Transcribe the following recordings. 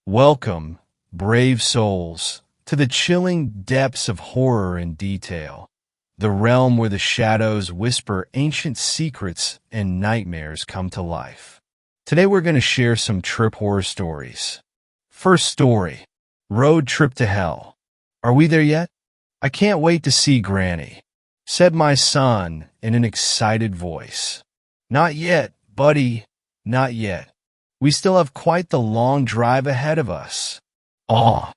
Welcome, brave souls, to the chilling depths of horror and detail, the realm where the shadows whisper ancient secrets and nightmares come to life. Today we're going to share some trip horror stories. First story, Road Trip to Hell. Are we there yet? I can't wait to see Granny, said my son in an excited voice. Not yet, buddy, not yet. We still have quite the long drive ahead of us. Oh,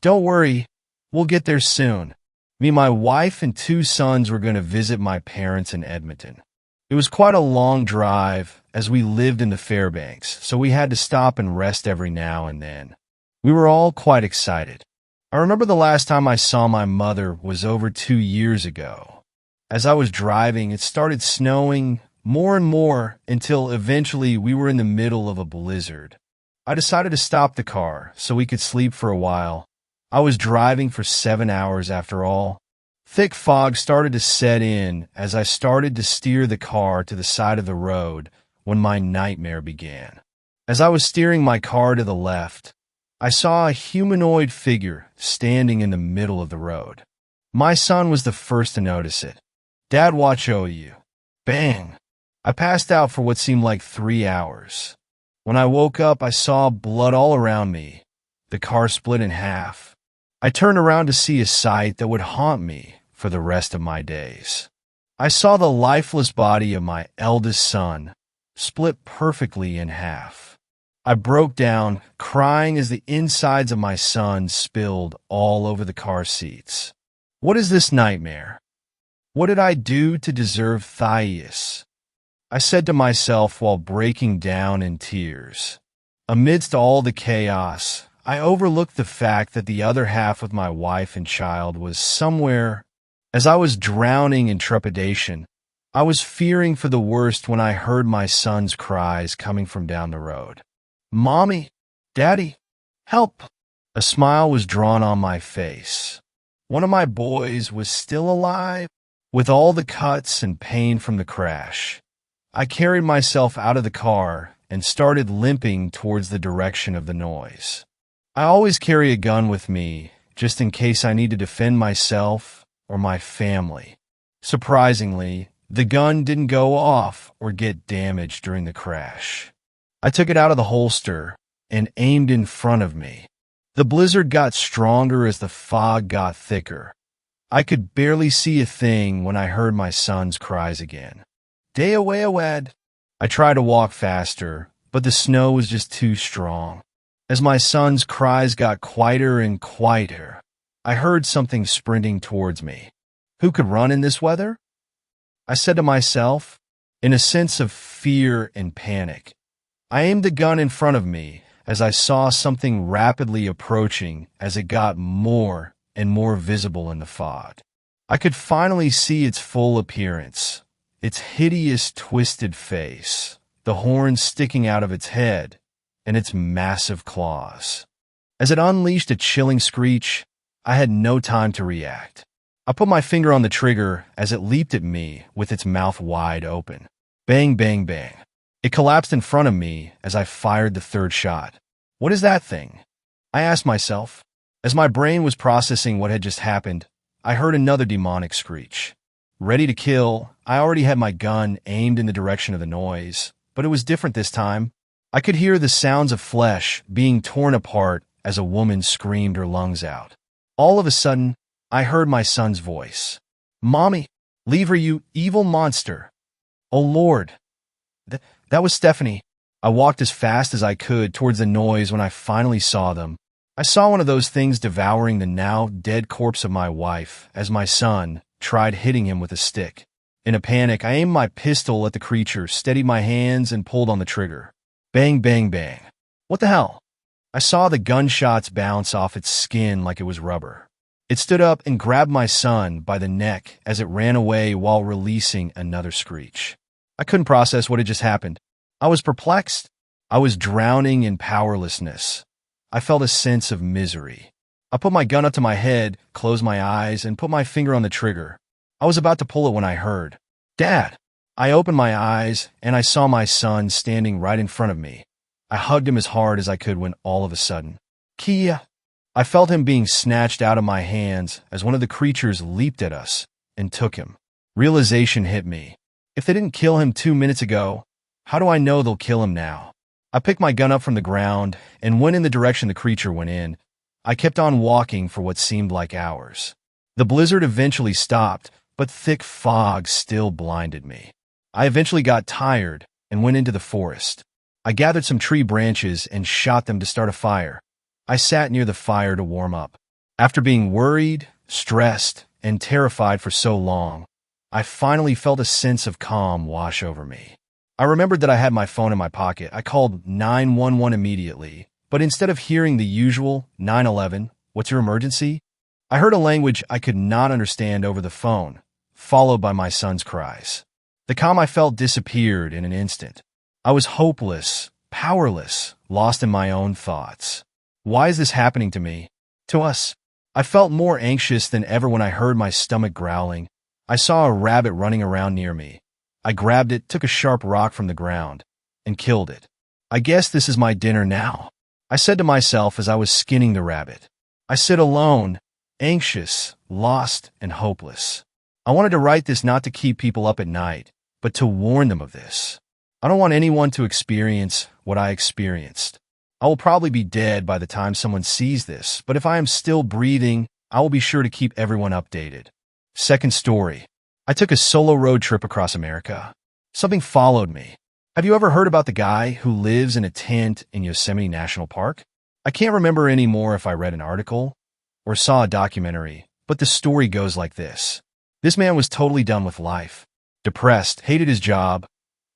don't worry. We'll get there soon. Me, my wife, and two sons were going to visit my parents in Edmonton. It was quite a long drive as we lived in the Fairbanks, so we had to stop and rest every now and then. We were all quite excited. I remember the last time I saw my mother was over 2 years ago. As I was driving, it started snowing more and more until eventually we were in the middle of a blizzard. I decided to stop the car so we could sleep for a while. I was driving for 7 hours after all. Thick fog started to set in as I started to steer the car to the side of the road when my nightmare began. As I was steering my car to the left, I saw a humanoid figure standing in the middle of the road. My son was the first to notice it. "Dad, watch you." Bang! I passed out for what seemed like 3 hours. When I woke up, I saw blood all around me. The car split in half. I turned around to see a sight that would haunt me for the rest of my days. I saw the lifeless body of my eldest son split perfectly in half. I broke down, crying as the insides of my son spilled all over the car seats. What is this nightmare? What did I do to deserve Thais? I said to myself while breaking down in tears. Amidst all the chaos, I overlooked the fact that the other half of my wife and child was somewhere. As I was drowning in trepidation, I was fearing for the worst when I heard my son's cries coming from down the road. "Mommy, Daddy, help!" A smile was drawn on my face. One of my boys was still alive, with all the cuts and pain from the crash. I carried myself out of the car and started limping towards the direction of the noise. I always carry a gun with me, just in case I need to defend myself or my family. Surprisingly, the gun didn't go off or get damaged during the crash. I took it out of the holster and aimed in front of me. The blizzard got stronger as the fog got thicker. I could barely see a thing when I heard my son's cries again. "Dayawayawad." I tried to walk faster, but the snow was just too strong. As my son's cries got quieter and quieter, I heard something sprinting towards me. Who could run in this weather? I said to myself, in a sense of fear and panic. I aimed the gun in front of me as I saw something rapidly approaching as it got more and more visible in the fog. I could finally see its full appearance. Its hideous, twisted face, the horns sticking out of its head, and its massive claws. As it unleashed a chilling screech, I had no time to react. I put my finger on the trigger as it leaped at me with its mouth wide open. Bang, bang, bang. It collapsed in front of me as I fired the third shot. What is that thing? I asked myself. As my brain was processing what had just happened, I heard another demonic screech. Ready to kill, I already had my gun aimed in the direction of the noise, but it was different this time. I could hear the sounds of flesh being torn apart as a woman screamed her lungs out. All of a sudden, I heard my son's voice. "Mommy, leave her, you evil monster." Oh Lord. That was Stephanie. I walked as fast as I could towards the noise when I finally saw them. I saw one of those things devouring the now dead corpse of my wife as my son tried hitting him with a stick. In a panic, I aimed my pistol at the creature, steadied my hands, and pulled on the trigger. Bang, bang, bang. What the hell? I saw the gunshots bounce off its skin like it was rubber. It stood up and grabbed my son by the neck as it ran away while releasing another screech. I couldn't process what had just happened. I was perplexed. I was drowning in powerlessness. I felt a sense of misery. I put my gun up to my head, closed my eyes, and put my finger on the trigger. I was about to pull it when I heard, "Dad!" I opened my eyes, and I saw my son standing right in front of me. I hugged him as hard as I could when all of a sudden, Kia! I felt him being snatched out of my hands as one of the creatures leaped at us and took him. Realization hit me. If they didn't kill him 2 minutes ago, how do I know they'll kill him now? I picked my gun up from the ground and went in the direction the creature went in. I kept on walking for what seemed like hours. The blizzard eventually stopped, but thick fog still blinded me. I eventually got tired and went into the forest. I gathered some tree branches and shot them to start a fire. I sat near the fire to warm up. After being worried, stressed, and terrified for so long, I finally felt a sense of calm wash over me. I remembered that I had my phone in my pocket. I called 911 immediately, but instead of hearing the usual 911, what's your emergency? I heard a language I could not understand over the phone, followed by my son's cries. The calm I felt disappeared in an instant. I was hopeless, powerless, lost in my own thoughts. Why is this happening to me? To us? I felt more anxious than ever when I heard my stomach growling. I saw a rabbit running around near me. I grabbed it, took a sharp rock from the ground, and killed it. I guess this is my dinner now, I said to myself as I was skinning the rabbit. I sit alone, anxious, lost, and hopeless. I wanted to write this not to keep people up at night, but to warn them of this. I don't want anyone to experience what I experienced. I will probably be dead by the time someone sees this, but if I am still breathing, I will be sure to keep everyone updated. Second story. I took a solo road trip across America. Something followed me. Have you ever heard about the guy who lives in a tent in Yosemite National Park? I can't remember anymore if I read an article or saw a documentary, but the story goes like this. This man was totally done with life. Depressed, hated his job,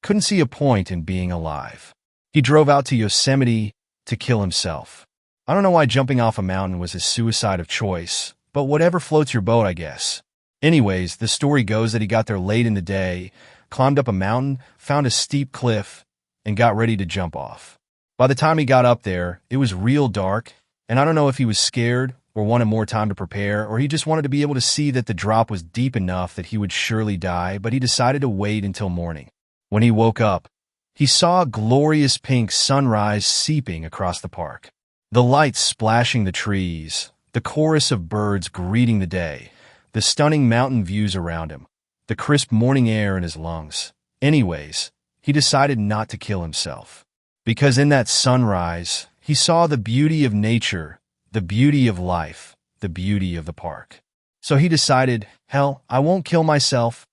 couldn't see a point in being alive. He drove out to Yosemite to kill himself. I don't know why jumping off a mountain was his suicide of choice, but whatever floats your boat, I guess. Anyways, the story goes that he got there late in the day, climbed up a mountain, found a steep cliff, and got ready to jump off. By the time he got up there, it was real dark, and I don't know if he was scared or wanted more time to prepare, or he just wanted to be able to see that the drop was deep enough that he would surely die, but he decided to wait until morning. When he woke up, he saw a glorious pink sunrise seeping across the park. The lights splashing the trees, the chorus of birds greeting the day, the stunning mountain views around him, the crisp morning air in his lungs. Anyways, he decided not to kill himself. Because in that sunrise, he saw the beauty of nature, the beauty of life, the beauty of the park. So he decided, hell, I won't kill myself.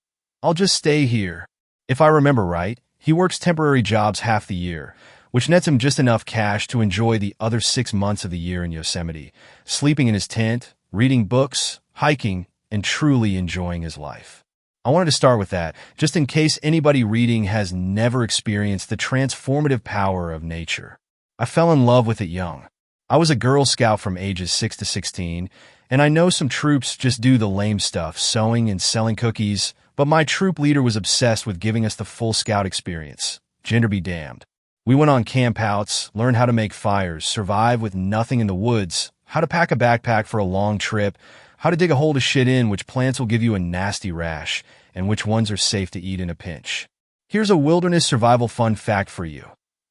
I'll just stay here. If I remember right, he works temporary jobs half the year, which nets him just enough cash to enjoy the other 6 months of the year in Yosemite, sleeping in his tent, reading books, hiking, and truly enjoying his life. I wanted to start with that, just in case anybody reading has never experienced the transformative power of nature. I fell in love with it young. I was a Girl Scout from ages 6 to 16, and I know some troops just do the lame stuff, sewing and selling cookies, but my troop leader was obsessed with giving us the full Scout experience. Gender be damned. We went on campouts, learned how to make fires, survive with nothing in the woods, how to pack a backpack for a long trip, how to dig a hole to shit in, which plants will give you a nasty rash, and which ones are safe to eat in a pinch. Here's a wilderness survival fun fact for you.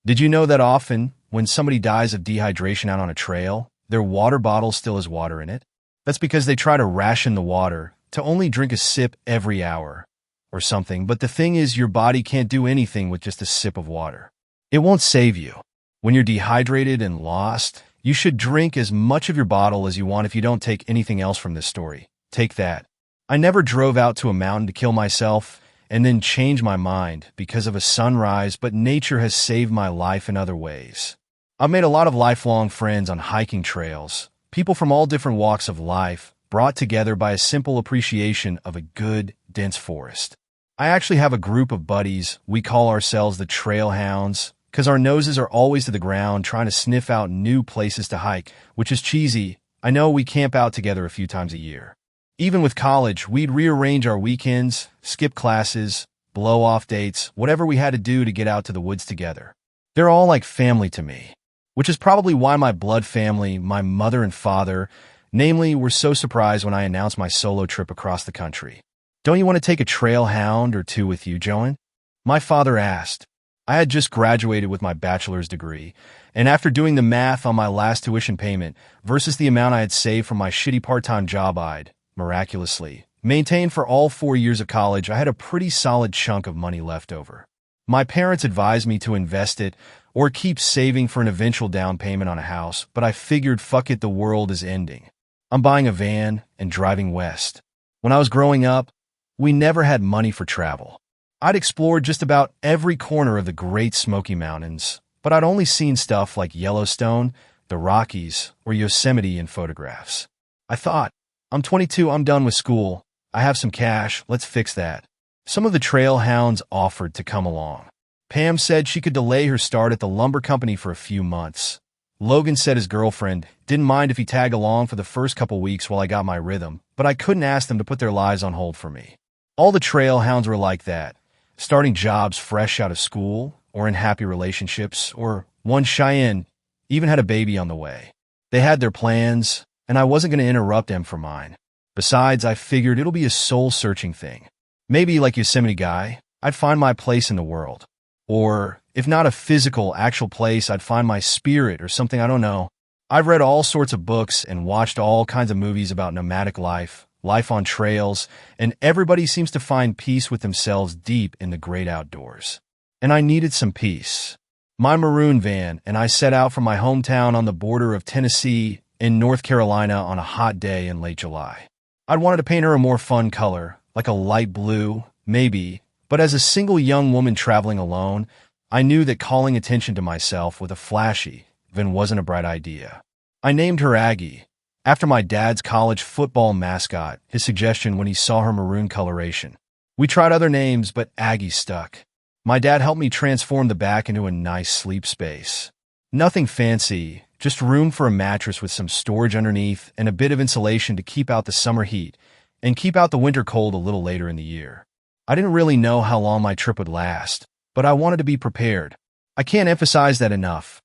Did you know that often, when somebody dies of dehydration out on a trail, their water bottle still has water in it? That's because they try to ration the water, to only drink a sip every hour, or something, but the thing is your body can't do anything with just a sip of water. It won't save you. When you're dehydrated and lost, you should drink as much of your bottle as you want if you don't take anything else from this story. Take that. I never drove out to a mountain to kill myself and then change my mind because of a sunrise, but nature has saved my life in other ways. I've made a lot of lifelong friends on hiking trails, people from all different walks of life, brought together by a simple appreciation of a good, dense forest. I actually have a group of buddies. We call ourselves the Trail Hounds, because our noses are always to the ground trying to sniff out new places to hike, which is cheesy. I know we camp out together a few times a year. Even with college, we'd rearrange our weekends, skip classes, blow off dates, whatever we had to do to get out to the woods together. They're all like family to me, which is probably why my blood family, my mother and father, namely, were so surprised when I announced my solo trip across the country. Don't you want to take a trail hound or two with you, Joan? My father asked. I had just graduated with my bachelor's degree, and after doing the math on my last tuition payment versus the amount I had saved from my shitty part-time job I'd, miraculously, maintained for all 4 years of college, I had a pretty solid chunk of money left over. My parents advised me to invest it or keep saving for an eventual down payment on a house, but I figured fuck it, the world is ending. I'm buying a van and driving west. When I was growing up, we never had money for travel. I'd explored just about every corner of the Great Smoky Mountains, but I'd only seen stuff like Yellowstone, the Rockies, or Yosemite in photographs. I thought, I'm 22, I'm done with school. I have some cash, let's fix that. Some of the trail hounds offered to come along. Pam said she could delay her start at the lumber company for a few months. Logan said his girlfriend didn't mind if he tagged along for the first couple weeks while I got my rhythm, but I couldn't ask them to put their lives on hold for me. All the trail hounds were like that, starting jobs fresh out of school, or in happy relationships, or one Cheyenne even had a baby on the way. They had their plans, and I wasn't going to interrupt them for mine. Besides, I figured it'll be a soul-searching thing. Maybe like Yosemite Guy, I'd find my place in the world. Or, if not a physical, actual place, I'd find my spirit or something, I don't know. I've read all sorts of books and watched all kinds of movies about nomadic life, life on trails, and everybody seems to find peace with themselves deep in the great outdoors. And I needed some peace. My maroon van and I set out from my hometown on the border of Tennessee and North Carolina on a hot day in late July. I'd wanted to paint her a more fun color, like a light blue, maybe, but as a single young woman traveling alone, I knew that calling attention to myself with a flashy van wasn't a bright idea. I named her Aggie, after my dad's college football mascot, his suggestion when he saw her maroon coloration. We tried other names, but Aggie stuck. My dad helped me transform the back into a nice sleep space. Nothing fancy, just room for a mattress with some storage underneath and a bit of insulation to keep out the summer heat and keep out the winter cold a little later in the year. I didn't really know how long my trip would last, but I wanted to be prepared. I can't emphasize that enough.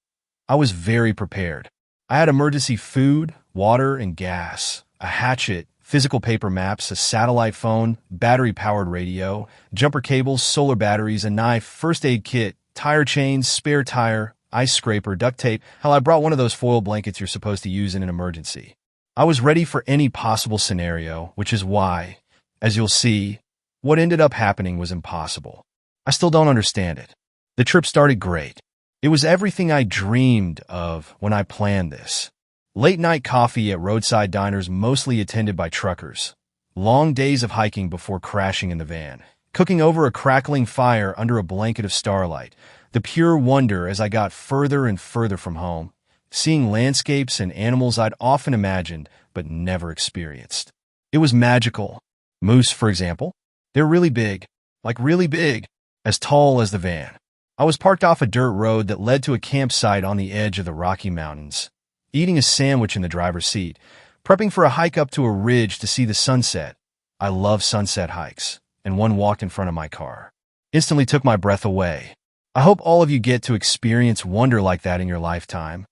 I was very prepared. I had emergency food, water, and gas, a hatchet, physical paper maps, a satellite phone, battery-powered radio, jumper cables, solar batteries, a knife, first aid kit, tire chains, spare tire, ice scraper, duct tape. Hell, I brought one of those foil blankets you're supposed to use in an emergency. I was ready for any possible scenario, which is why, as you'll see, what ended up happening was impossible. I still don't understand it. The trip started great. It was everything I dreamed of when I planned this. Late-night coffee at roadside diners mostly attended by truckers. Long days of hiking before crashing in the van. Cooking over a crackling fire under a blanket of starlight. The pure wonder as I got further and further from home. Seeing landscapes and animals I'd often imagined but never experienced. It was magical. Moose, for example. They're really big. Like really big. As tall as the van. I was parked off a dirt road that led to a campsite on the edge of the Rocky Mountains. Eating a sandwich in the driver's seat, prepping for a hike up to a ridge to see the sunset. I love sunset hikes, and one walked in front of my car. Instantly took my breath away. I hope all of you get to experience wonder like that in your lifetime.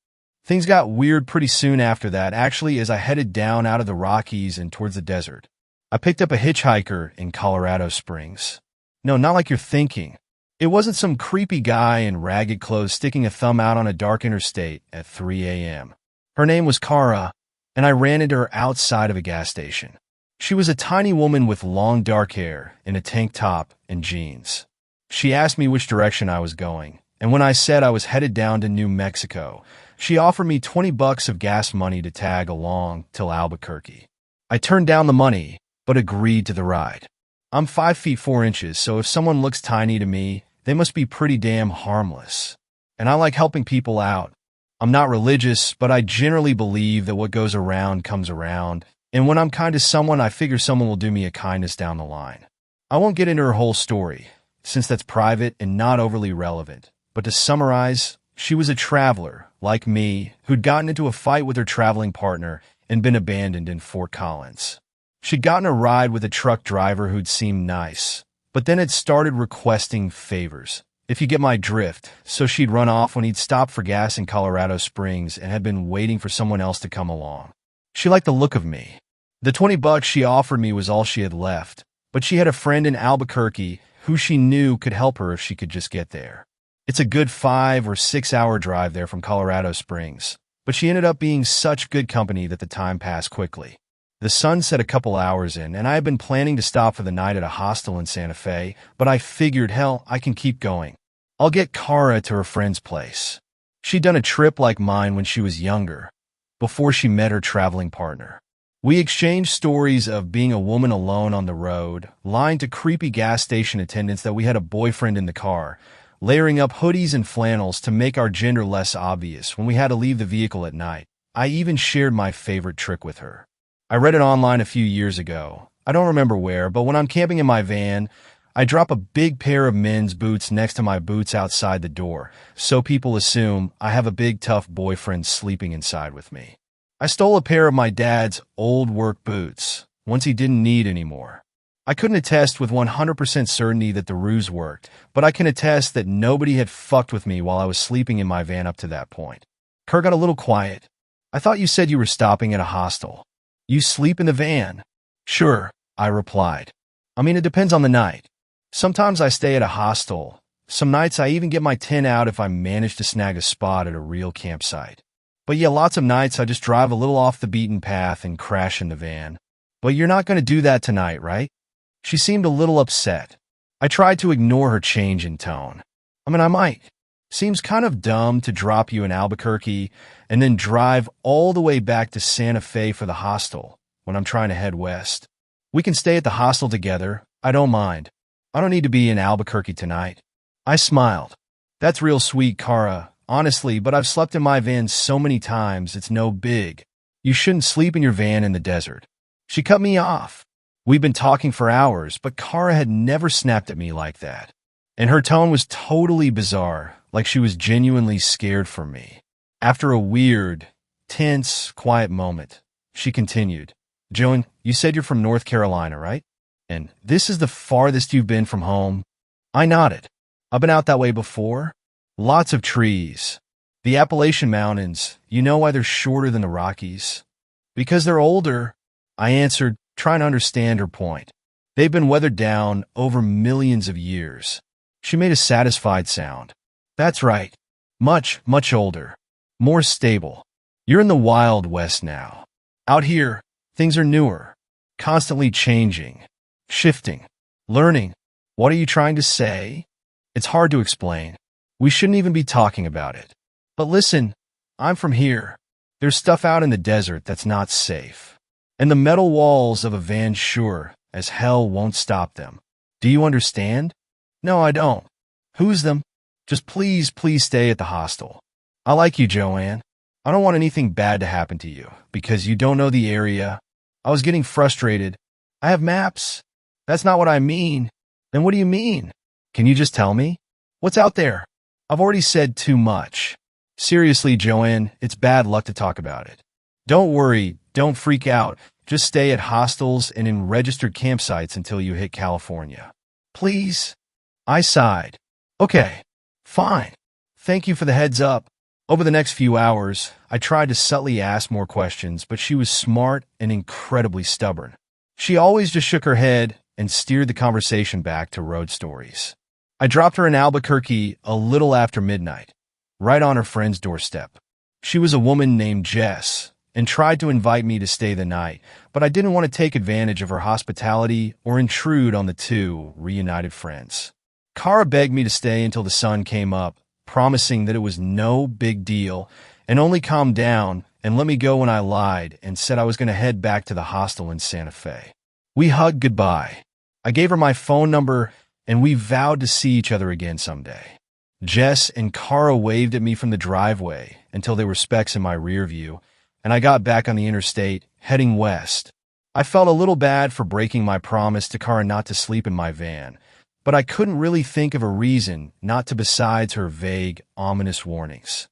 Things got weird pretty soon after that, actually, as I headed down out of the Rockies and towards the desert. I picked up a hitchhiker in Colorado Springs. No, not like you're thinking. It wasn't some creepy guy in ragged clothes sticking a thumb out on a dark interstate at 3 a.m. Her name was Kara, and I ran into her outside of a gas station. She was a tiny woman with long dark hair in a tank top and jeans. She asked me which direction I was going, and when I said I was headed down to New Mexico, she offered me $20 of gas money to tag along till Albuquerque. I turned down the money, but agreed to the ride. I'm 5 feet 4 inches, so if someone looks tiny to me, they must be pretty damn harmless. And I like helping people out. I'm not religious, but I generally believe that what goes around comes around, and when I'm kind to someone, I figure someone will do me a kindness down the line. I won't get into her whole story, since that's private and not overly relevant, but to summarize, she was a traveler, like me, who'd gotten into a fight with her traveling partner and been abandoned in Fort Collins. She'd gotten a ride with a truck driver who'd seemed nice, but then had started requesting favors, if you get my drift, so she'd run off when he'd stopped for gas in Colorado Springs and had been waiting for someone else to come along. She liked the look of me. The $20 she offered me was all she had left, but she had a friend in Albuquerque who she knew could help her if she could just get there. It's a good 5 or 6 hour drive there from Colorado Springs, but she ended up being such good company that the time passed quickly. The sun set a couple hours in, and I had been planning to stop for the night at a hostel in Santa Fe, but I figured, hell, I can keep going. I'll get Kara to her friend's place. She'd done a trip like mine when she was younger, before she met her traveling partner. We exchanged stories of being a woman alone on the road, lying to creepy gas station attendants that we had a boyfriend in the car, layering up hoodies and flannels to make our gender less obvious when we had to leave the vehicle at night. I even shared my favorite trick with her. I read it online a few years ago. I don't remember where, but when I'm camping in my van, I drop a big pair of men's boots next to my boots outside the door, so people assume I have a big tough boyfriend sleeping inside with me. I stole a pair of my dad's old work boots, ones he didn't need anymore. I couldn't attest with 100% certainty that the ruse worked, but I can attest that nobody had fucked with me while I was sleeping in my van up to that point. Kerr got a little quiet. I thought you said you were stopping at a hostel. You sleep in the van? Sure, I replied. I mean, it depends on the night. Sometimes I stay at a hostel. Some nights I even get my tent out if I manage to snag a spot at a real campsite. But yeah, lots of nights I just drive a little off the beaten path and crash in the van. But you're not going to do that tonight, right? She seemed a little upset. I tried to ignore her change in tone. I mean, I might. Seems kind of dumb to drop you in Albuquerque and then drive all the way back to Santa Fe for the hostel when I'm trying to head west. We can stay at the hostel together. I don't mind. I don't need to be in Albuquerque tonight. I smiled. That's real sweet, Kara, honestly, but I've slept in my van so many times, it's no big. You shouldn't sleep in your van in the desert. She cut me off. We'd been talking for hours, but Kara had never snapped at me like that. And her tone was totally bizarre, like she was genuinely scared for me. After a weird, tense, quiet moment, she continued, Joan, you said you're from North Carolina, right? And this is the farthest you've been from home? I nodded. I've been out that way before. Lots of trees. The Appalachian Mountains, you know why they're shorter than the Rockies? Because they're older, I answered, trying to understand her point. They've been weathered down over millions of years. She made a satisfied sound. That's right. Much, much older. More stable. You're in the Wild West now. Out here, things are newer. Constantly changing. Shifting. Learning. What are you trying to say? It's hard to explain. We shouldn't even be talking about it. But listen, I'm from here. There's stuff out in the desert that's not safe. And the metal walls of a van sure as hell won't stop them. Do you understand? No, I don't. Who's them? Just please, please stay at the hostel. I like you, Joanne. I don't want anything bad to happen to you because you don't know the area. I was getting frustrated. I have maps. That's not what I mean. Then what do you mean? Can you just tell me? What's out there? I've already said too much. Seriously, Joanne, it's bad luck to talk about it. Don't worry. Don't freak out. Just stay at hostels and in registered campsites until you hit California. Please? I sighed. Okay, fine. Thank you for the heads up. Over the next few hours, I tried to subtly ask more questions, but she was smart and incredibly stubborn. She always just shook her head and steered the conversation back to road stories. I dropped her in Albuquerque a little after midnight, right on her friend's doorstep. She was a woman named Jess and tried to invite me to stay the night, but I didn't want to take advantage of her hospitality or intrude on the two reunited friends. Kara begged me to stay until the sun came up, promising that it was no big deal and only calm down and let me go when I lied and said I was going to head back to the hostel in Santa Fe. We hugged goodbye. I gave her my phone number and we vowed to see each other again someday. Jess and Kara waved at me from the driveway until there were specks in my rear view, and I got back on the interstate, heading west. I felt a little bad for breaking my promise to Kara not to sleep in my van, but I couldn't really think of a reason not to besides her vague, ominous warnings.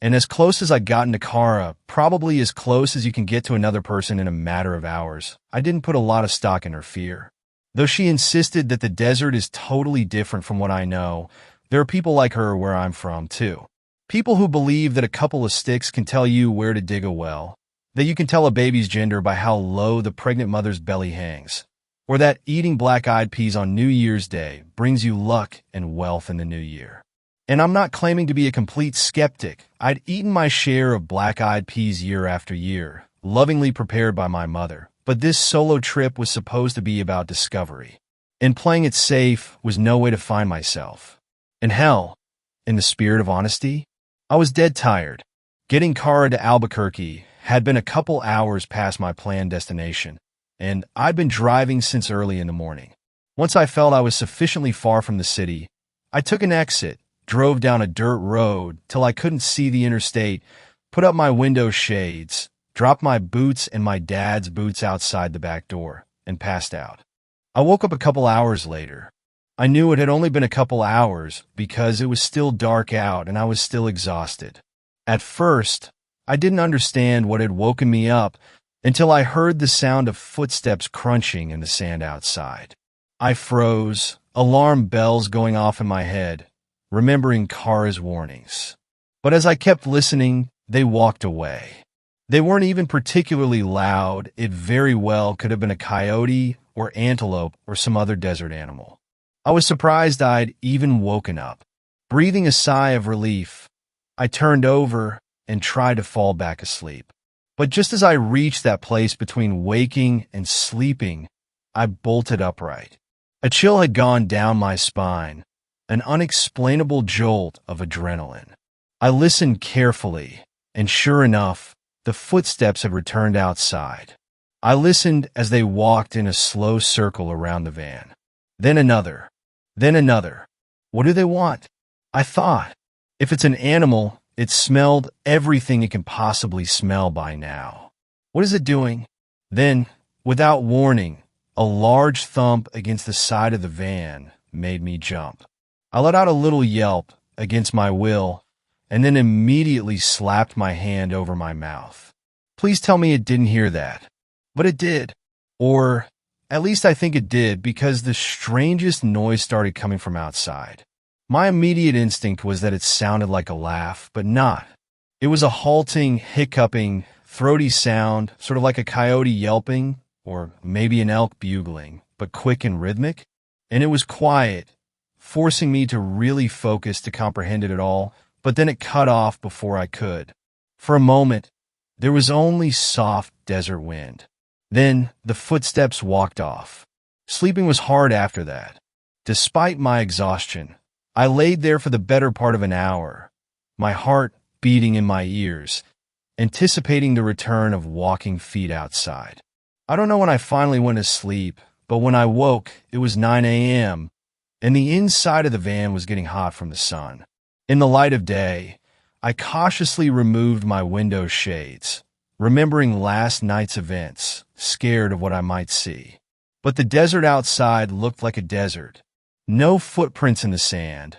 And as close as I'd gotten to Kara, probably as close as you can get to another person in a matter of hours, I didn't put a lot of stock in her fear. Though she insisted that the desert is totally different from what I know, there are people like her where I'm from, too. People who believe that a couple of sticks can tell you where to dig a well, that you can tell a baby's gender by how low the pregnant mother's belly hangs, or that eating black-eyed peas on New Year's Day brings you luck and wealth in the new year. And I'm not claiming to be a complete skeptic. I'd eaten my share of black-eyed peas year after year, lovingly prepared by my mother. But this solo trip was supposed to be about discovery. And playing it safe was no way to find myself. And hell, in the spirit of honesty, I was dead tired. Getting Kara to Albuquerque had been a couple hours past my planned destination, and I'd been driving since early in the morning. Once I felt I was sufficiently far from the city, I took an exit, drove down a dirt road till I couldn't see the interstate, put up my window shades, dropped my boots and my dad's boots outside the back door, and passed out. I woke up a couple hours later. I knew it had only been a couple hours because it was still dark out and I was still exhausted. At first, I didn't understand what had woken me up until I heard the sound of footsteps crunching in the sand outside. I froze, alarm bells going off in my head, remembering Kara's warnings. But as I kept listening, they walked away. They weren't even particularly loud. It very well could have been a coyote or antelope or some other desert animal. I was surprised I'd even woken up. Breathing a sigh of relief, I turned over and tried to fall back asleep. But just as I reached that place between waking and sleeping, I bolted upright. A chill had gone down my spine, an unexplainable jolt of adrenaline. I listened carefully, and sure enough, the footsteps had returned outside. I listened as they walked in a slow circle around the van. Then another. Then another. What do they want? I thought. If it's an animal, it smelled everything it can possibly smell by now. What is it doing? Then, without warning, a large thump against the side of the van made me jump. I let out a little yelp against my will and then immediately slapped my hand over my mouth. Please tell me it didn't hear that. But it did. Or, at least I think it did, because the strangest noise started coming from outside. My immediate instinct was that it sounded like a laugh, but not. It was a halting, hiccuping, throaty sound, sort of like a coyote yelping, or maybe an elk bugling, but quick and rhythmic. And it was quiet, forcing me to really focus to comprehend it at all, but then it cut off before I could. For a moment, there was only soft desert wind. Then the footsteps walked off. Sleeping was hard after that. Despite my exhaustion, I laid there for the better part of an hour, my heart beating in my ears, anticipating the return of walking feet outside. I don't know when I finally went to sleep, but when I woke, it was 9 a.m., and the inside of the van was getting hot from the sun. In the light of day, I cautiously removed my window shades, remembering last night's events, scared of what I might see. But the desert outside looked like a desert. No footprints in the sand,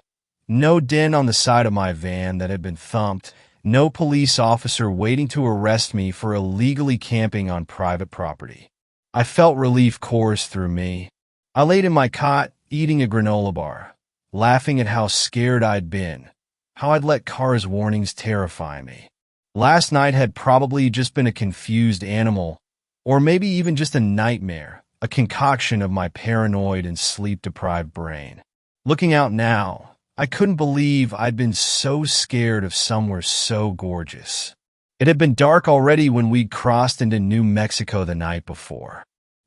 no dent on the side of my van that had been thumped, no police officer waiting to arrest me for illegally camping on private property. I felt relief course through me. I laid in my cot, eating a granola bar, laughing at how scared I'd been, how I'd let Kara's warnings terrify me. Last night had probably just been a confused animal, or maybe even just a nightmare, a concoction of my paranoid and sleep-deprived brain. Looking out now, I couldn't believe I'd been so scared of somewhere so gorgeous. It had been dark already when we'd crossed into New Mexico the night before.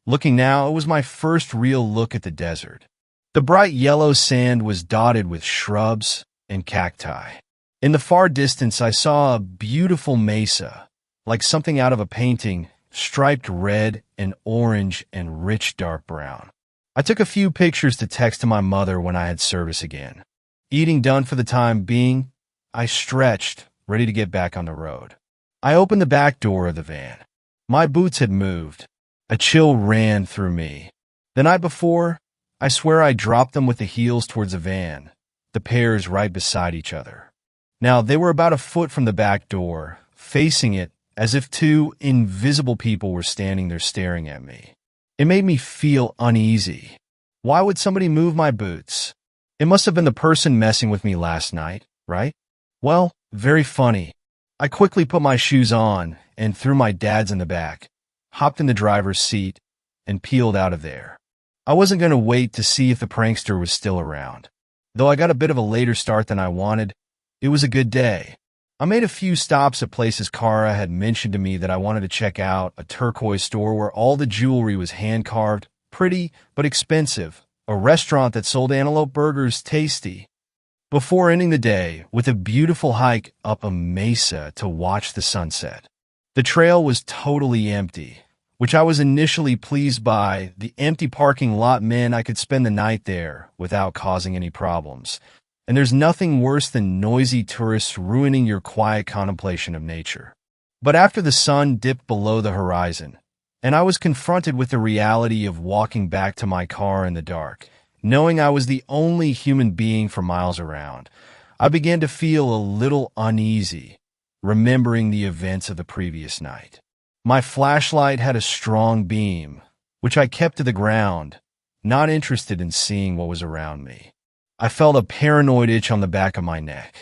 Looking now, it was my first real look at the desert. The bright yellow sand was dotted with shrubs and cacti. In the far distance, I saw a beautiful mesa, like something out of a painting, striped red and orange and rich dark brown. I took a few pictures to text to my mother when I had service again. Eating done for the time being, I stretched, ready to get back on the road. I opened the back door of the van. My boots had moved. A chill ran through me. The night before, I swear I dropped them with the heels towards the van, the pairs right beside each other. Now, they were about a foot from the back door, facing it as if two invisible people were standing there staring at me. It made me feel uneasy. Why would somebody move my boots? It must have been the person messing with me last night, right? Well, very funny. I quickly put my shoes on and threw my dad's in the back, hopped in the driver's seat, and peeled out of there. I wasn't going to wait to see if the prankster was still around. Though I got a bit of a later start than I wanted, it was a good day. I made a few stops at places Kara had mentioned to me that I wanted to check out, a turquoise store where all the jewelry was hand-carved, pretty but expensive, a restaurant that sold antelope burgers tasty, before ending the day with a beautiful hike up a mesa to watch the sunset. The trail was totally empty, which I was initially pleased by. The empty parking lot meant I could spend the night there without causing any problems. And there's nothing worse than noisy tourists ruining your quiet contemplation of nature. But after the sun dipped below the horizon, and I was confronted with the reality of walking back to my car in the dark, knowing I was the only human being for miles around, I began to feel a little uneasy, remembering the events of the previous night. My flashlight had a strong beam, which I kept to the ground, not interested in seeing what was around me. I felt a paranoid itch on the back of my neck.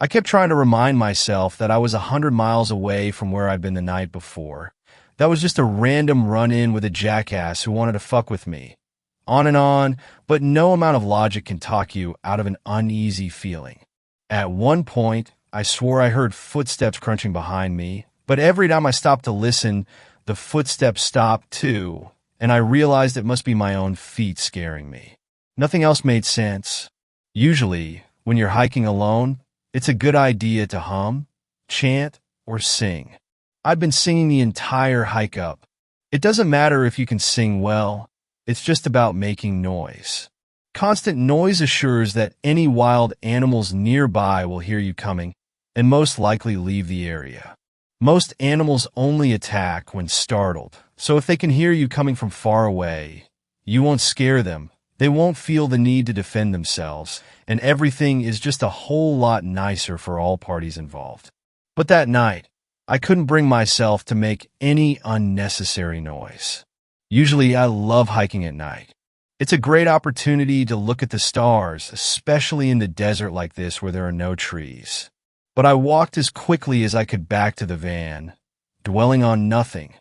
I kept trying to remind myself that I was 100 miles away from where I'd been the night before. That was just a random run-in with a jackass who wanted to fuck with me. On, but no amount of logic can talk you out of an uneasy feeling. At one point, I swore I heard footsteps crunching behind me, but every time I stopped to listen, the footsteps stopped too, and I realized it must be my own feet scaring me. Nothing else made sense. Usually, when you're hiking alone, it's a good idea to hum, chant, or sing. I'd been singing the entire hike up. It doesn't matter if you can sing well, it's just about making noise. Constant noise assures that any wild animals nearby will hear you coming and most likely leave the area. Most animals only attack when startled, so if they can hear you coming from far away, you won't scare them. They won't feel the need to defend themselves, and everything is just a whole lot nicer for all parties involved. But that night, I couldn't bring myself to make any unnecessary noise. Usually, I love hiking at night. It's a great opportunity to look at the stars, especially in the desert like this where there are no trees. But I walked as quickly as I could back to the van, dwelling on nothing,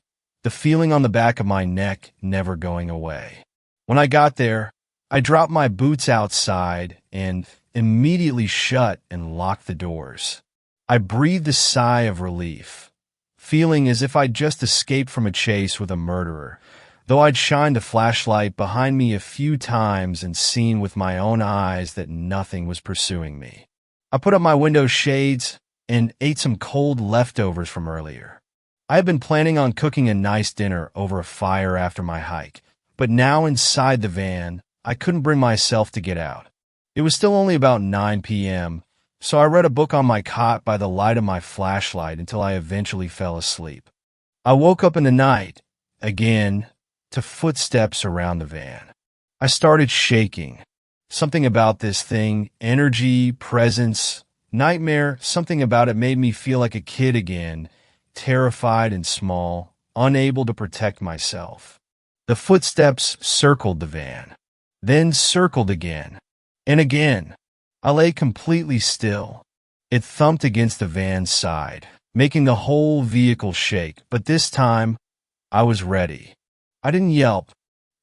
the feeling on the back of my neck never going away. When I got there, I dropped my boots outside and immediately shut and locked the doors. I breathed a sigh of relief, feeling as if I'd just escaped from a chase with a murderer, though I'd shined a flashlight behind me a few times and seen with my own eyes that nothing was pursuing me. I put up my window shades and ate some cold leftovers from earlier. I had been planning on cooking a nice dinner over a fire after my hike, but now inside the van, I couldn't bring myself to get out. It was still only about 9 p.m., so I read a book on my cot by the light of my flashlight until I eventually fell asleep. I woke up in the night, again, to footsteps around the van. I started shaking. Something about this thing, energy, presence, nightmare, something about it made me feel like a kid again, terrified and small, unable to protect myself. The footsteps circled the van, then circled again, and again. I lay completely still. It thumped against the van's side, making the whole vehicle shake, but this time, I was ready. I didn't yelp.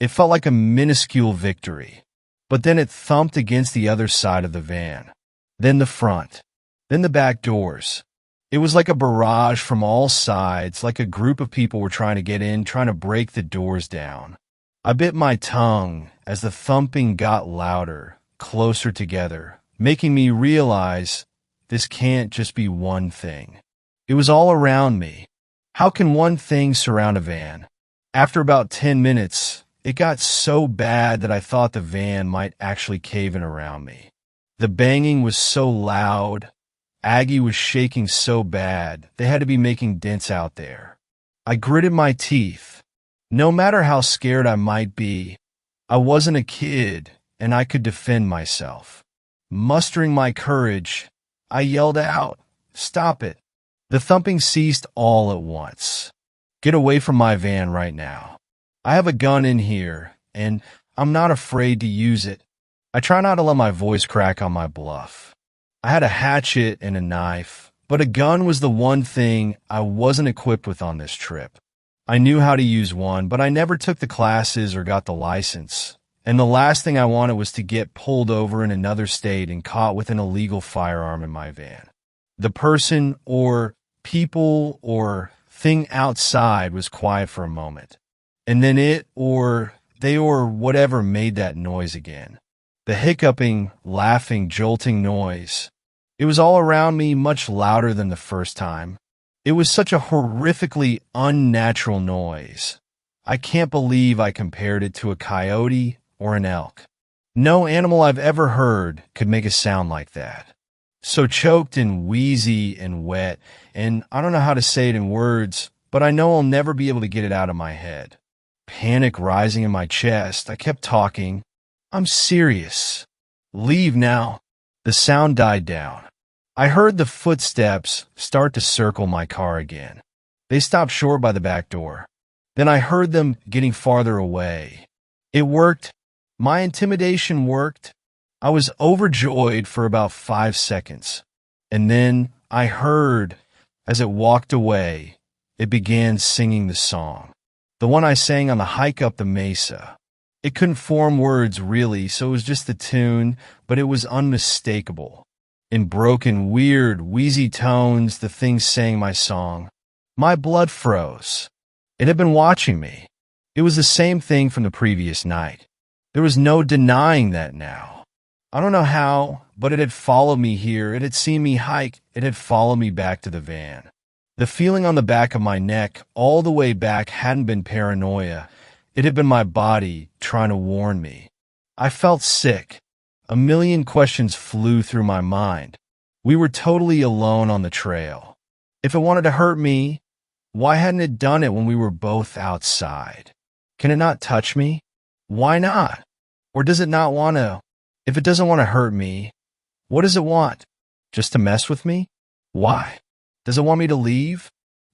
It felt like a minuscule victory. But then it thumped against the other side of the van, then the front, then the back doors. It was like a barrage from all sides, like a group of people were trying to get in, trying to break the doors down. I bit my tongue as the thumping got louder, closer together, making me realize this can't just be one thing. It was all around me. How can one thing surround a van? After about 10 minutes, it got so bad that I thought the van might actually cave in around me. The banging was so loud. Aggie was shaking so bad, they had to be making dents out there. I gritted my teeth. No matter how scared I might be, I wasn't a kid, and I could defend myself. Mustering my courage, I yelled out, "Stop it." The thumping ceased all at once. "Get away from my van right now. I have a gun in here, and I'm not afraid to use it." I try not to let my voice crack on my bluff. I had a hatchet and a knife, but a gun was the one thing I wasn't equipped with on this trip. I knew how to use one, but I never took the classes or got the license, And the last thing I wanted was to get pulled over in another state and caught with an illegal firearm in my van. The person or people or thing outside was quiet for a moment. And then it or they or whatever made that noise again. The hiccuping, laughing, jolting noise. It was all around me, much louder than the first time. It was such a horrifically unnatural noise. I can't believe I compared it to a coyote or an elk. No animal I've ever heard could make a sound like that. So choked and wheezy and wet, and I don't know how to say it in words, but I know I'll never be able to get it out of my head. Panic rising in my chest, I kept talking. I'm serious. Leave now. The sound died down. I heard the footsteps start to circle my car again. They stopped short by the back door. Then I heard them getting farther away. It worked. My intimidation worked. I was overjoyed for about 5 seconds. And then I heard, as it walked away, it began singing the song. The one I sang on the hike up the mesa. It couldn't form words really, so it was just the tune, but it was unmistakable. In broken, weird, wheezy tones, the thing sang my song. My blood froze. It had been watching me. It was the same thing from the previous night. There was no denying that now. I don't know how, but it had followed me here. It had seen me hike. It had followed me back to the van. The feeling on the back of my neck all the way back hadn't been paranoia. It had been my body trying to warn me. I felt sick. A million questions flew through my mind. We were totally alone on the trail. If it wanted to hurt me, why hadn't it done it when we were both outside? Can it not touch me? Why not? Or does it not want to? If it doesn't want to hurt me, what does it want? Just to mess with me? Why? Does it want me to leave?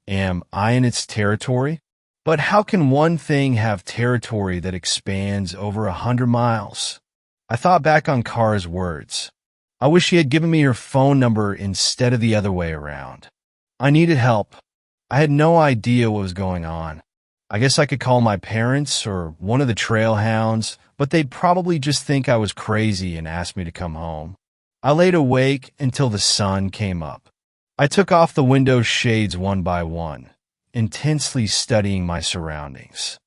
Am I in its territory? But how can one thing have territory that expands over 100 miles? I thought back on Kara's words. I wish she had given me her phone number instead of the other way around. I needed help. I had no idea what was going on. I guess I could call my parents or one of the trail hounds, but they'd probably just think I was crazy and ask me to come home. I laid awake until the sun came up. I took off the window shades one by one, intensely studying my surroundings.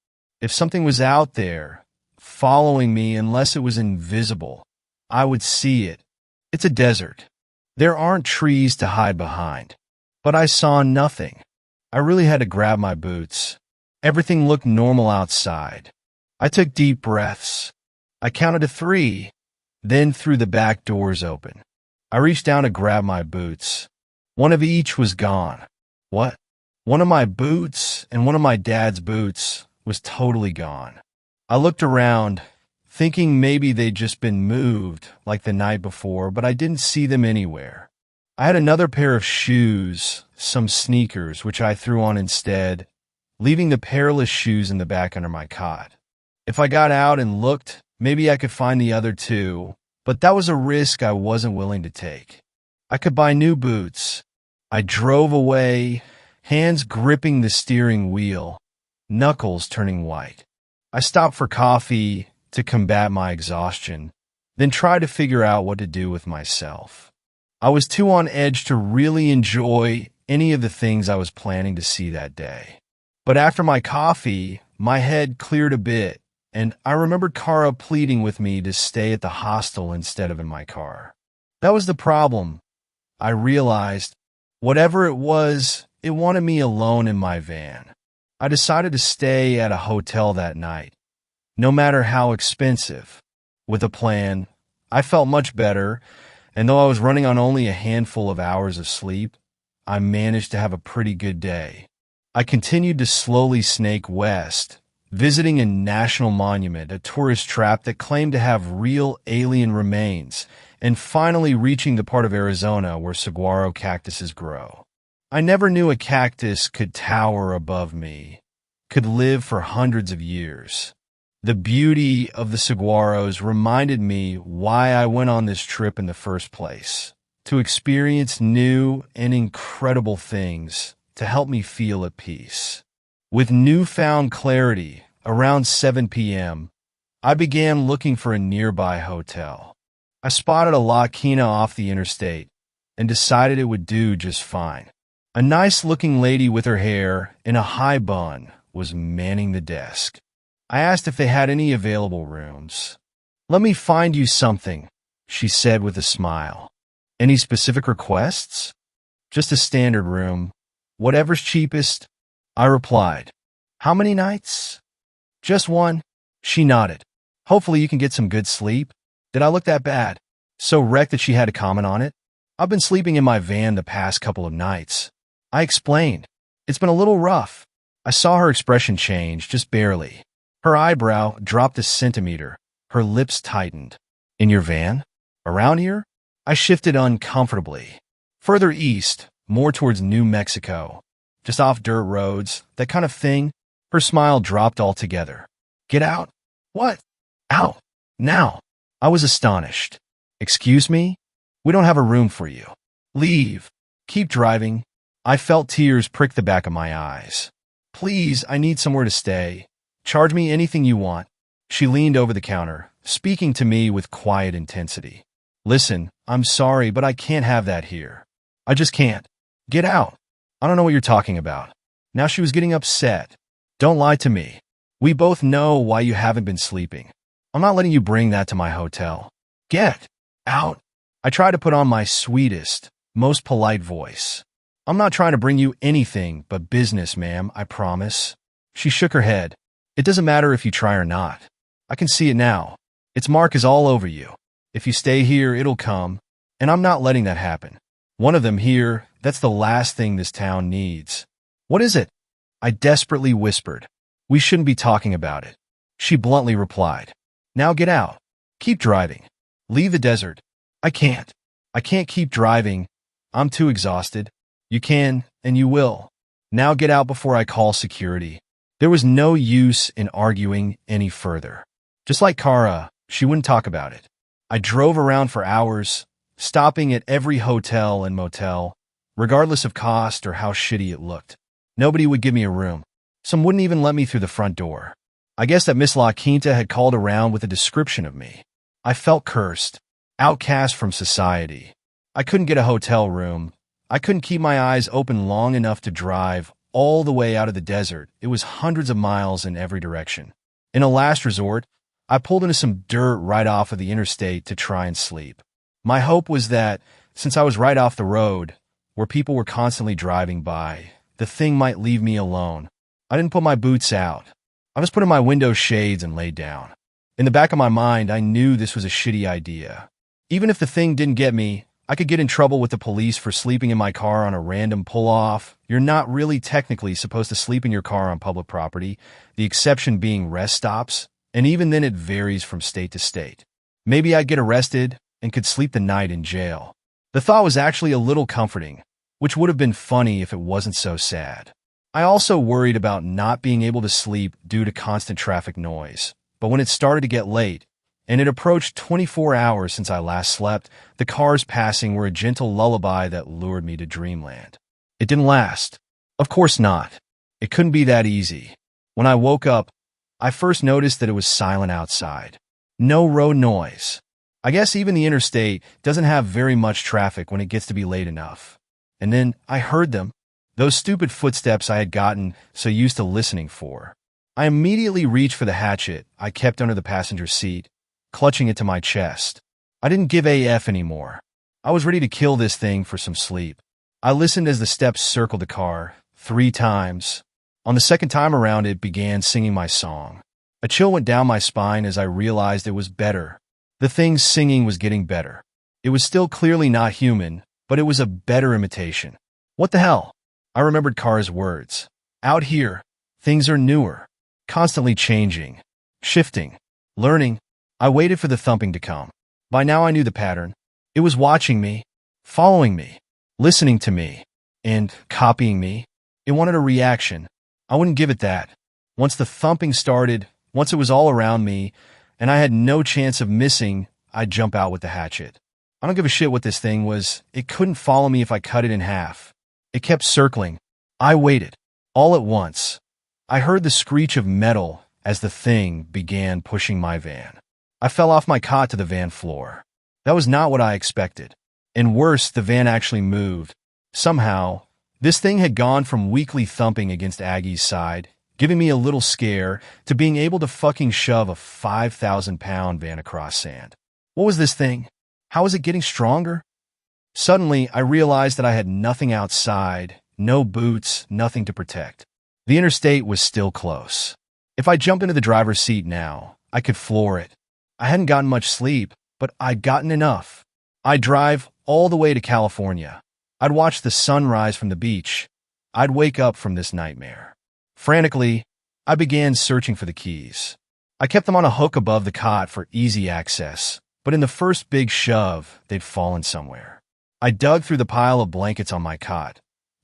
If something was out there, following me unless it was invisible, I would see it. It's a desert. There aren't trees to hide behind. But I saw nothing. I really had to grab my boots. Everything looked normal outside. I took deep breaths. I counted to 3, then threw the back doors open. I reached down to grab my boots. One of each was gone. What? One of my boots and one of my dad's boots was totally gone. I looked around, thinking maybe they'd just been moved like the night before, but I didn't see them anywhere. I had another pair of shoes, some sneakers, which I threw on instead, leaving the pairless shoes in the back under my cot. If I got out and looked, maybe I could find the other 2, but that was a risk I wasn't willing to take. I could buy new boots. I drove away, hands gripping the steering wheel, knuckles turning white. I stopped for coffee to combat my exhaustion, then tried to figure out what to do with myself. I was too on edge to really enjoy any of the things I was planning to see that day. But after my coffee, my head cleared a bit, and I remembered Kara pleading with me to stay at the hostel instead of in my car. That was the problem. I realized, whatever it was, it wanted me alone in my van. I decided to stay at a hotel that night, no matter how expensive. With a plan, I felt much better, and though I was running on only a handful of hours of sleep, I managed to have a pretty good day. I continued to slowly snake west, visiting a national monument, a tourist trap that claimed to have real alien remains, and finally reaching the part of Arizona where saguaro cactuses grow. I never knew a cactus could tower above me, could live for hundreds of years. The beauty of the saguaros reminded me why I went on this trip in the first place, to experience new and incredible things to help me feel at peace. With newfound clarity, around 7 p.m., I began looking for a nearby hotel. I spotted a La Quina off the interstate and decided it would do just fine. A nice-looking lady with her hair in a high bun was manning the desk. I asked if they had any available rooms. "Let me find you something," she said with a smile. "Any specific requests?" "Just a standard room. Whatever's cheapest," I replied. "How many nights?" "Just one." She nodded. "Hopefully you can get some good sleep." Did I look that bad? So wrecked that she had to comment on it? "I've been sleeping in my van the past couple of nights." I explained. "It's been a little rough." I saw her expression change, just barely. Her eyebrow dropped a centimeter. Her lips tightened. "In your van? Around here?" I shifted uncomfortably. "Further east, more towards New Mexico. Just off dirt roads, that kind of thing." Her smile dropped altogether. "Get out." "What?" "Out. Now." I was astonished. "Excuse me? We don't have a room for you. Leave. Keep driving." I felt tears prick the back of my eyes. "Please, I need somewhere to stay. Charge me anything you want." She leaned over the counter, speaking to me with quiet intensity. "Listen, I'm sorry, but I can't have that here. I just can't. Get out." "I don't know what you're talking about." Now she was getting upset. "Don't lie to me. We both know why you haven't been sleeping. I'm not letting you bring that to my hotel. Get out." I tried to put on my sweetest, most polite voice. "I'm not trying to bring you anything but business, ma'am, I promise." She shook her head. "It doesn't matter if you try or not. I can see it now. Its mark is all over you. If you stay here, it'll come, and I'm not letting that happen. One of them here, that's the last thing this town needs." "What is it?" I desperately whispered. "We shouldn't be talking about it." She bluntly replied. "Now get out. Keep driving. Leave the desert." "I can't. I can't keep driving. I'm too exhausted." "You can, and you will. Now get out before I call security." There was no use in arguing any further. Just like Kara, she wouldn't talk about it. I drove around for hours, stopping at every hotel and motel, regardless of cost or how shitty it looked. Nobody would give me a room. Some wouldn't even let me through the front door. I guess that Miss La Quinta had called around with a description of me. I felt cursed, outcast from society. I couldn't get a hotel room. I couldn't keep my eyes open long enough to drive all the way out of the desert. It was hundreds of miles in every direction. In a last resort, I pulled into some dirt right off of the interstate to try and sleep. My hope was that, since I was right off the road, where people were constantly driving by, the thing might leave me alone. I didn't put my boots out. I just put in my window shades and laid down. In the back of my mind, I knew this was a shitty idea. Even if the thing didn't get me, I could get in trouble with the police for sleeping in my car on a random pull-off. You're not really technically supposed to sleep in your car on public property, the exception being rest stops, and even then it varies from state to state. Maybe I'd get arrested and could sleep the night in jail. The thought was actually a little comforting, which would have been funny if it wasn't so sad. I also worried about not being able to sleep due to constant traffic noise. But when it started to get late, and it approached 24 hours since I last slept, the cars passing were a gentle lullaby that lured me to dreamland. It didn't last. Of course not. It couldn't be that easy. When I woke up, I first noticed that it was silent outside. No road noise. I guess even the interstate doesn't have very much traffic when it gets to be late enough. And then I heard them. Those stupid footsteps I had gotten so used to listening for. I immediately reached for the hatchet I kept under the passenger seat, clutching it to my chest. I didn't give AF anymore. I was ready to kill this thing for some sleep. I listened as the steps circled the car 3 times. On the second time around, it began singing my song. A chill went down my spine as I realized it was better. The thing's singing was getting better. It was still clearly not human, but it was a better imitation. What the hell? I remembered Kara's words. Out here, things are newer, constantly changing, shifting, learning. I waited for the thumping to come. By now I knew the pattern. It was watching me, following me, listening to me, and copying me. It wanted a reaction. I wouldn't give it that. Once the thumping started, once it was all around me, and I had no chance of missing, I'd jump out with the hatchet. I don't give a shit what this thing was. It couldn't follow me if I cut it in half. It kept circling. I waited. All at once, I heard the screech of metal as the thing began pushing my van. I fell off my cot to the van floor. That was not what I expected. And worse, the van actually moved. Somehow, this thing had gone from weakly thumping against Aggie's side, giving me a little scare, to being able to fucking shove a 5,000-pound van across sand. What was this thing? How was it getting stronger? Suddenly, I realized that I had nothing outside, no boots, nothing to protect. The interstate was still close. If I jumped into the driver's seat now, I could floor it. I hadn't gotten much sleep, but I'd gotten enough. I'd drive all the way to California. I'd watch the sun rise from the beach. I'd wake up from this nightmare. Frantically, I began searching for the keys. I kept them on a hook above the cot for easy access, but in the first big shove, they'd fallen somewhere. I dug through the pile of blankets on my cot,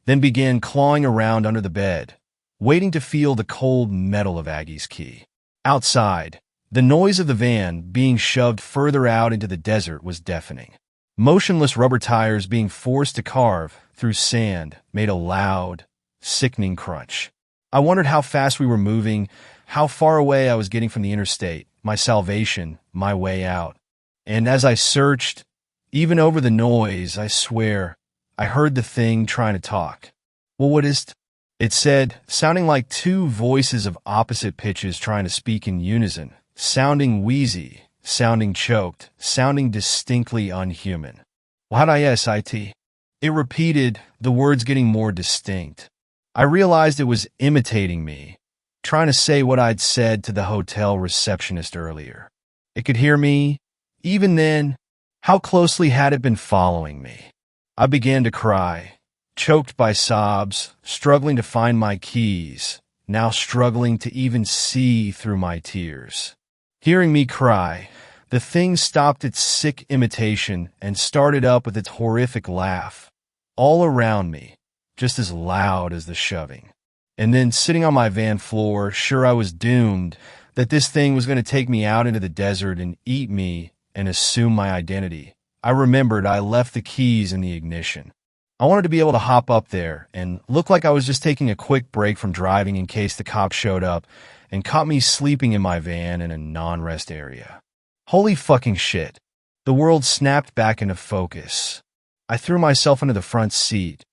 then began clawing around under the bed, waiting to feel the cold metal of Aggie's key. Outside, the noise of the van being shoved further out into the desert was deafening. Motionless rubber tires being forced to carve through sand made a loud, sickening crunch. I wondered how fast we were moving, how far away I was getting from the interstate, my salvation, my way out. And as I searched, even over the noise, I swear, I heard the thing trying to talk. Well, what is it? It said, sounding like two voices of opposite pitches trying to speak in unison, sounding wheezy, sounding choked, sounding distinctly unhuman. Well, how'd I SIT? It repeated, the words getting more distinct. I realized it was imitating me, trying to say what I'd said to the hotel receptionist earlier. It could hear me. Even then, how closely had it been following me? I began to cry, choked by sobs, struggling to find my keys, now struggling to even see through my tears. Hearing me cry, the thing stopped its sick imitation and started up with its horrific laugh, all around me, just as loud as the shoving. And then sitting on my van floor, sure I was doomed, that this thing was going to take me out into the desert and eat me and assume my identity. I remembered I left the keys in the ignition. I wanted to be able to hop up there and look like I was just taking a quick break from driving in case the cops showed up and caught me sleeping in my van in a non-rest area. Holy fucking shit. The world snapped back into focus. I threw myself into the front seat,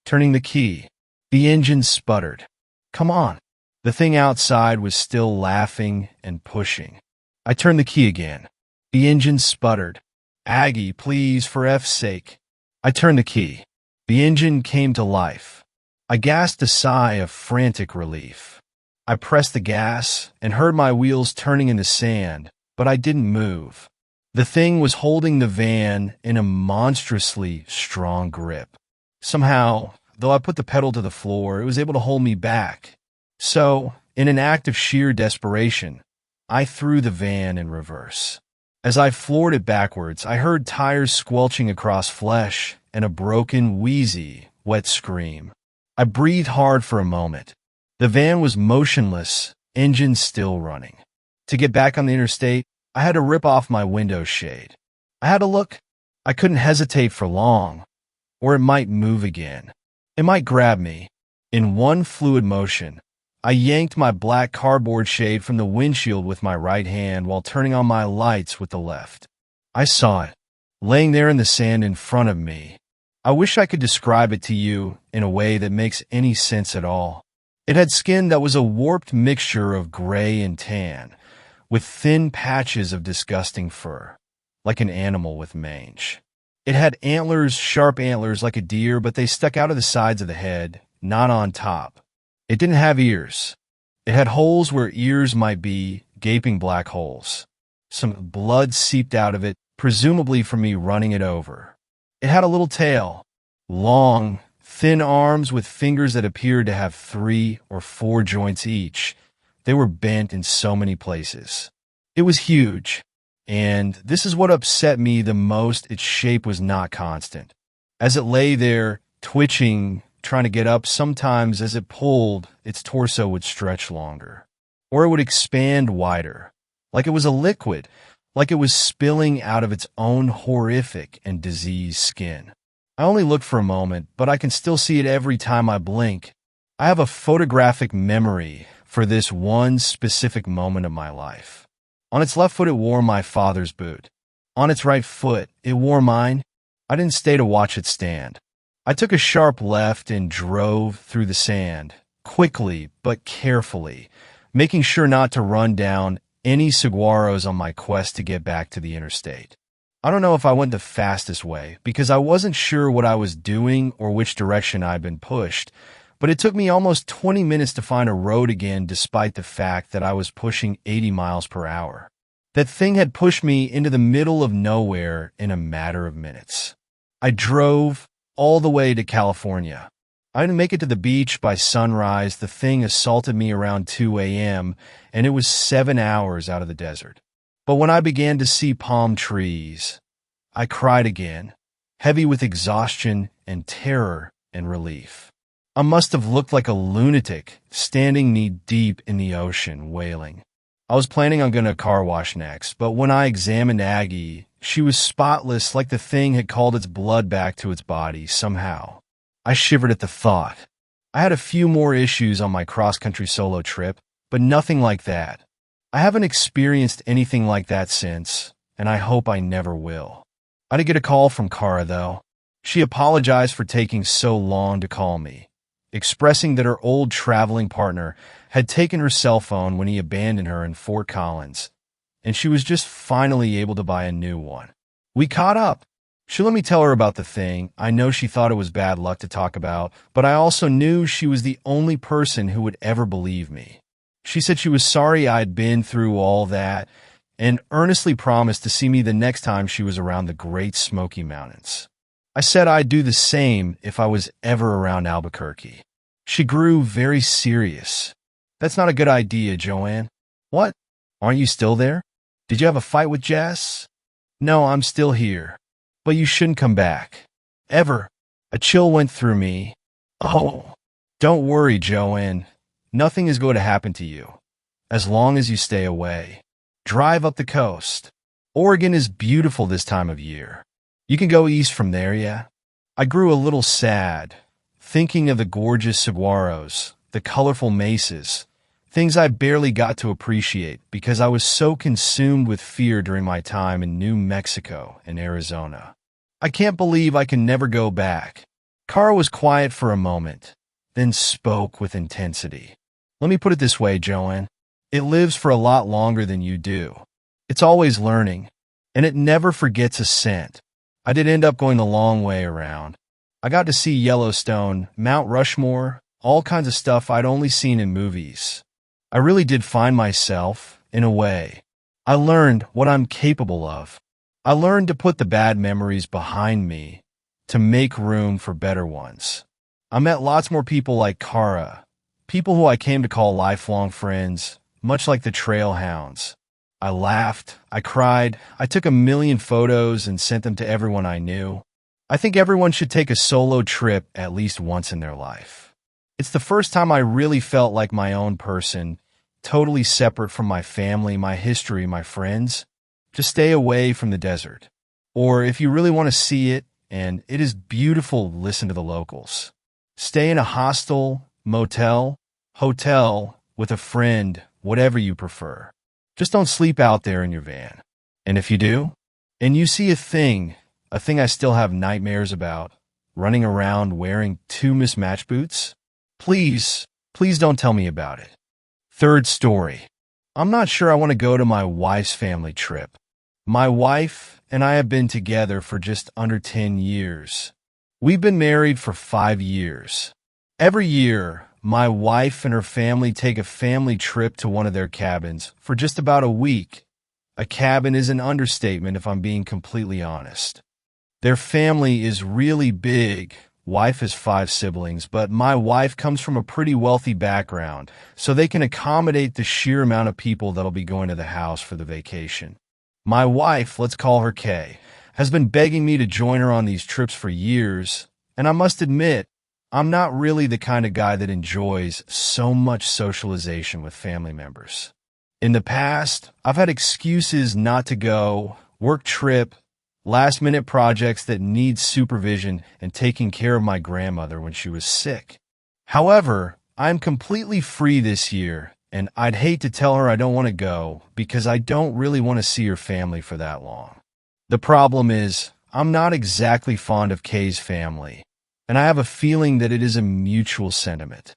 turning the key. The engine sputtered. Come on. The thing outside was still laughing and pushing. I turned the key again. The engine sputtered. Aggie, please, for F's sake. I turned the key. The engine came to life. I gasped a sigh of frantic relief. I pressed the gas and heard my wheels turning in the sand, but I didn't move. The thing was holding the van in a monstrously strong grip. Somehow, though I put the pedal to the floor, it was able to hold me back. So, in an act of sheer desperation, I threw the van in reverse. As I floored it backwards, I heard tires squelching across flesh and a broken, wheezy, wet scream. I breathed hard for a moment. The van was motionless, engine still running. To get back on the interstate, I had to rip off my window shade. I had to look. I couldn't hesitate for long, or it might move again. It might grab me. In one fluid motion, I yanked my black cardboard shade from the windshield with my right hand while turning on my lights with the left. I saw it, laying there in the sand in front of me. I wish I could describe it to you in a way that makes any sense at all. It had skin that was a warped mixture of gray and tan, with thin patches of disgusting fur, like an animal with mange. It had antlers, sharp antlers like a deer, but they stuck out of the sides of the head, not on top. It didn't have ears. It had holes where ears might be, gaping black holes. Some blood seeped out of it, presumably from me running it over. It had a little tail, long, thin arms with fingers that appeared to have 3 or 4 joints each. They were bent in so many places. It was huge, and this is what upset me the most: its shape was not constant. As it lay there, twitching, trying to get up, sometimes as it pulled, its torso would stretch longer, or it would expand wider, like it was a liquid, like it was spilling out of its own horrific and diseased skin. I only looked for a moment, but I can still see it every time I blink. I have a photographic memory for this one specific moment of my life. On its left foot, it wore my father's boot. On its right foot, it wore mine. I didn't stay to watch it stand. I took a sharp left and drove through the sand, quickly but carefully, making sure not to run down any saguaros on my quest to get back to the interstate. I don't know if I went the fastest way, because I wasn't sure what I was doing or which direction I'd been pushed, but it took me almost 20 minutes to find a road again despite the fact that I was pushing 80 miles per hour. That thing had pushed me into the middle of nowhere in a matter of minutes. I drove all the way to California. I didn't make it to the beach by sunrise. The thing assaulted me around 2 a.m., and it was 7 hours out of the desert. But when I began to see palm trees, I cried again, heavy with exhaustion and terror and relief. I must have looked like a lunatic, standing knee-deep in the ocean, wailing. I was planning on going to a car wash next, but when I examined Aggie, she was spotless, like the thing had called its blood back to its body somehow. I shivered at the thought. I had a few more issues on my cross-country solo trip, but nothing like that. I haven't experienced anything like that since, and I hope I never will. I did get a call from Kara, though. She apologized for taking so long to call me, expressing that her old traveling partner had taken her cell phone when he abandoned her in Fort Collins, and she was just finally able to buy a new one. We caught up. She let me tell her about the thing. I know she thought it was bad luck to talk about, but I also knew she was the only person who would ever believe me. She said she was sorry I'd been through all that and earnestly promised to see me the next time she was around the Great Smoky Mountains. I said I'd do the same if I was ever around Albuquerque. She grew very serious. That's not a good idea, Joanne. What? Aren't you still there? Did you have a fight with Jess? No, I'm still here. But you shouldn't come back. Ever. A chill went through me. Oh. Don't worry, Joanne. Nothing is going to happen to you, as long as you stay away. Drive up the coast. Oregon is beautiful this time of year. You can go east from there, yeah? I grew a little sad, thinking of the gorgeous saguaros, the colorful mesas, things I barely got to appreciate because I was so consumed with fear during my time in New Mexico and Arizona. I can't believe I can never go back. Kara was quiet for a moment, then spoke with intensity. Let me put it this way, Joanne. It lives for a lot longer than you do. It's always learning, and it never forgets a scent. I did end up going the long way around. I got to see Yellowstone, Mount Rushmore, all kinds of stuff I'd only seen in movies. I really did find myself, in a way. I learned what I'm capable of. I learned to put the bad memories behind me, to make room for better ones. I met lots more people like Kara, people who I came to call lifelong friends, much like the trail hounds. I laughed, I cried, I took 1,000,000 photos and sent them to everyone I knew. I think everyone should take a solo trip at least once in their life. It's the first time I really felt like my own person, totally separate from my family, my history, my friends. Just stay away from the desert. Or if you really want to see it, and it is beautiful, listen to the locals. Stay in a hostel, motel, hotel, with a friend, whatever you prefer. Just don't sleep out there in your van. And if you do, and you see a thing I still have nightmares about, running around wearing 2 mismatched boots, please don't tell me about it. Third story. I'm not sure I want to go to my wife's family trip. My wife and I have been together for just under 10 years. We've been married for 5 years. Every year, my wife and her family take a family trip to one of their cabins for just about a week. A cabin is an understatement if I'm being completely honest. Their family is really big. Wife has 5 siblings, but my wife comes from a pretty wealthy background, so they can accommodate the sheer amount of people that'll be going to the house for the vacation. My wife, let's call her Kay, has been begging me to join her on these trips for years, and I must admit, I'm not really the kind of guy that enjoys so much socialization with family members. In the past, I've had excuses not to go, work trip, last-minute projects that need supervision, and taking care of my grandmother when she was sick. However, I'm completely free this year, and I'd hate to tell her I don't want to go because I don't really want to see her family for that long. The problem is, I'm not exactly fond of Kay's family, and I have a feeling that it is a mutual sentiment.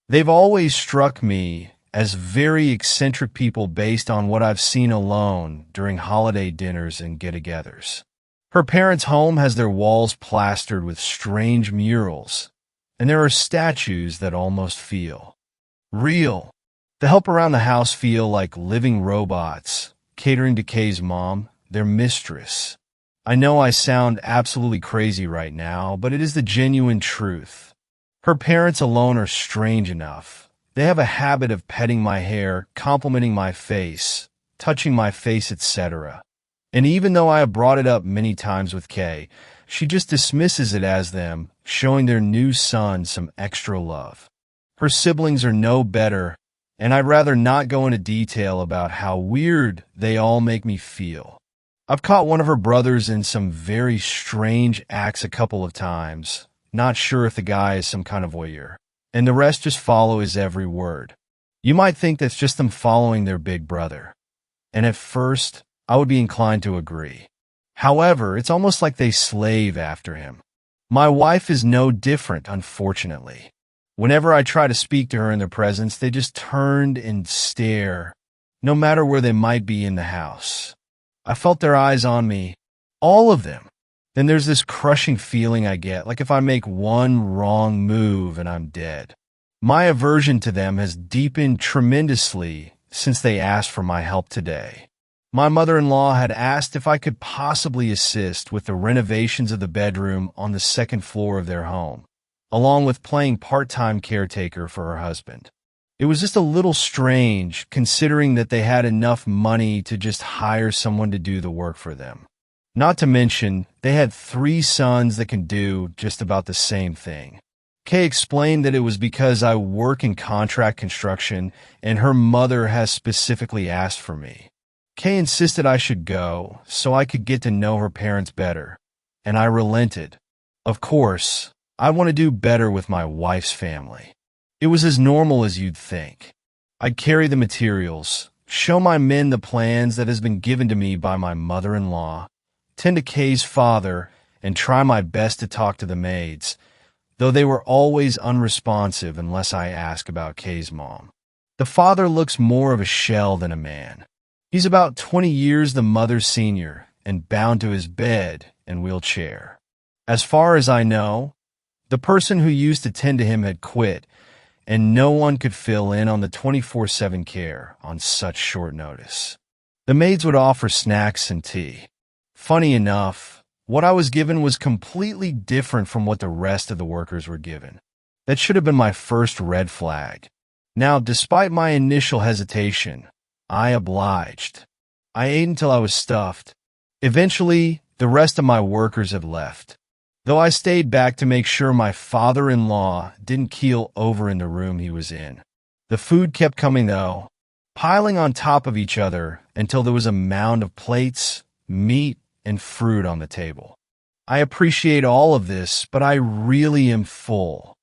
They've always struck me as very eccentric people based on what I've seen alone during holiday dinners and get-togethers. Her parents' home has their walls plastered with strange murals, and there are statues that almost feel real. The help around the house feel like living robots, catering to Kay's mom, their mistress. I know I sound absolutely crazy right now, but it is the genuine truth. Her parents alone are strange enough. They have a habit of petting my hair, complimenting my face, touching my face, etc. And even though I have brought it up many times with Kay, she just dismisses it as them showing their new son some extra love. Her siblings are no better, and I'd rather not go into detail about how weird they all make me feel. I've caught one of her brothers in some very strange acts a couple of times, not sure if the guy is some kind of voyeur, and the rest just follow his every word. You might think that's just them following their big brother, and at first, I would be inclined to agree. However, it's almost like they slave after him. My wife is no different, unfortunately. Whenever I try to speak to her in their presence, they just turn and stare, no matter where they might be in the house. I felt their eyes on me, all of them. Then there's this crushing feeling I get, like if I make one wrong move and I'm dead. My aversion to them has deepened tremendously since they asked for my help today. My mother-in-law had asked if I could possibly assist with the renovations of the bedroom on the second floor of their home, along with playing part-time caretaker for her husband. It was just a little strange, considering that they had enough money to just hire someone to do the work for them. Not to mention, they had 3 sons that can do just about the same thing. Kay explained that it was because I work in contract construction and her mother has specifically asked for me. Kay insisted I should go so I could get to know her parents better, and I relented. Of course, I want to do better with my wife's family. It was as normal as you'd think. I'd carry the materials, show my men the plans that has been given to me by my mother-in-law, tend to Kay's father, and try my best to talk to the maids, though they were always unresponsive unless I ask about Kay's mom. The father looks more of a shell than a man. He's about 20 years the mother's senior and bound to his bed and wheelchair. As far as I know, the person who used to tend to him had quit, and no one could fill in on the 24/7 care on such short notice. The maids would offer snacks and tea. Funny enough, what I was given was completely different from what the rest of the workers were given. That should have been my first red flag. Now, despite my initial hesitation, I obliged. I ate until I was stuffed. Eventually, the rest of my workers had left, though I stayed back to make sure my father-in-law didn't keel over in the room he was in. The food kept coming, though, piling on top of each other until there was a mound of plates, meat, and fruit on the table. I appreciate all of this, but I really am full.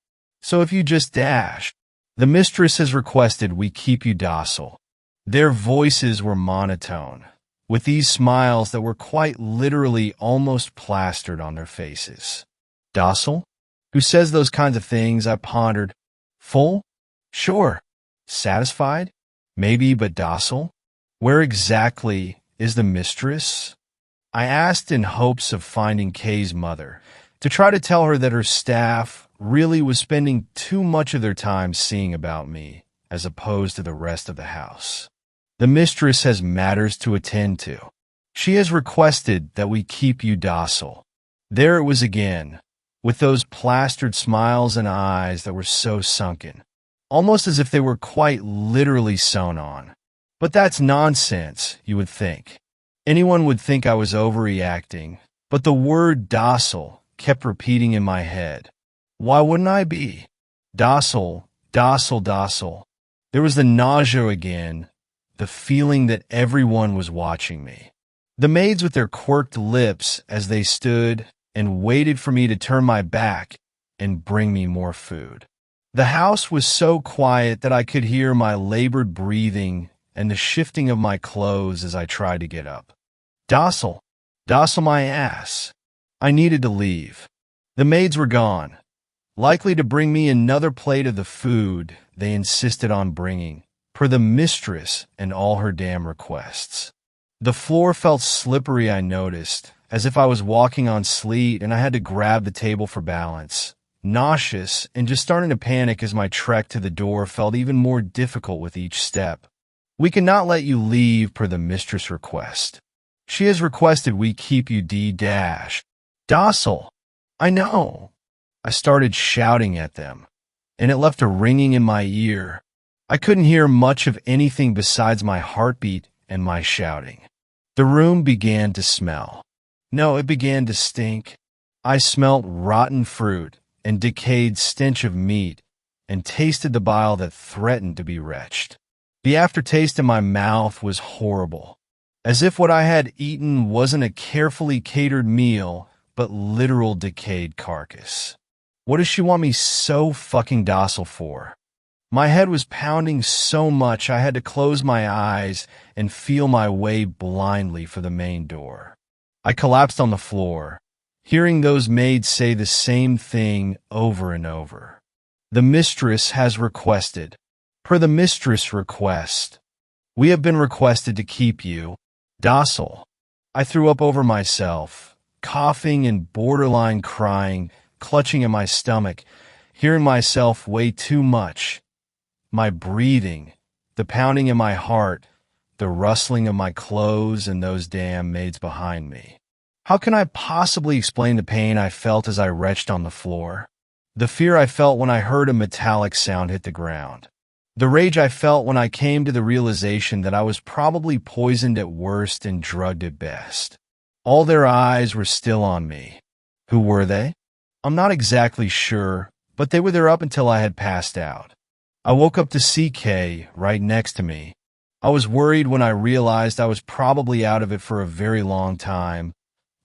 So if you just dash, the mistress has requested we keep you docile. Their voices were monotone, with these smiles that were quite literally almost plastered on their faces. Docile? Who says those kinds of things? I pondered. Full? Sure. Satisfied? Maybe, but docile? Where exactly is the mistress? I asked in hopes of finding Kay's mother, to try to tell her that her staff really was spending too much of their time seeing about me, as opposed to the rest of the house. The mistress has matters to attend to. She has requested that we keep you docile. There it was again, with those plastered smiles and eyes that were so sunken, almost as if they were quite literally sewn on. But that's nonsense, you would think. Anyone would think I was overreacting, but the word docile kept repeating in my head. Why wouldn't I be? Docile, docile, docile. There was the nausea again, the feeling that everyone was watching me. The maids with their quirked lips as they stood and waited for me to turn my back and bring me more food. The house was so quiet that I could hear my labored breathing and the shifting of my clothes as I tried to get up. Docile, docile my ass. I needed to leave. The maids were gone, likely to bring me another plate of the food they insisted on bringing, per the mistress and all her damn requests. The floor felt slippery, I noticed, as if I was walking on sleet and I had to grab the table for balance. Nauseous and just starting to panic as my trek to the door felt even more difficult with each step. We cannot let you leave per the mistress' request. She has requested we keep you docile. I know. I started shouting at them, and it left a ringing in my ear. I couldn't hear much of anything besides my heartbeat and my shouting. The room began to smell. No, it began to stink. I smelt rotten fruit and decayed stench of meat and tasted the bile that threatened to be retched. The aftertaste in my mouth was horrible, as if what I had eaten wasn't a carefully catered meal, but literal decayed carcass. What does she want me so fucking docile for? My head was pounding so much I had to close my eyes and feel my way blindly for the main door. I collapsed on the floor, hearing those maids say the same thing over and over. The mistress has requested. Per the mistress' request, we have been requested to keep you docile. I threw up over myself, coughing and borderline crying, clutching at my stomach, hearing myself way too much. My breathing, the pounding in my heart, the rustling of my clothes and those damn maids behind me. How can I possibly explain the pain I felt as I retched on the floor? The fear I felt when I heard a metallic sound hit the ground. The rage I felt when I came to the realization that I was probably poisoned at worst and drugged at best. All their eyes were still on me. Who were they? I'm not exactly sure, but they were there up until I had passed out. I woke up to see Kay right next to me. I was worried when I realized I was probably out of it for a very long time,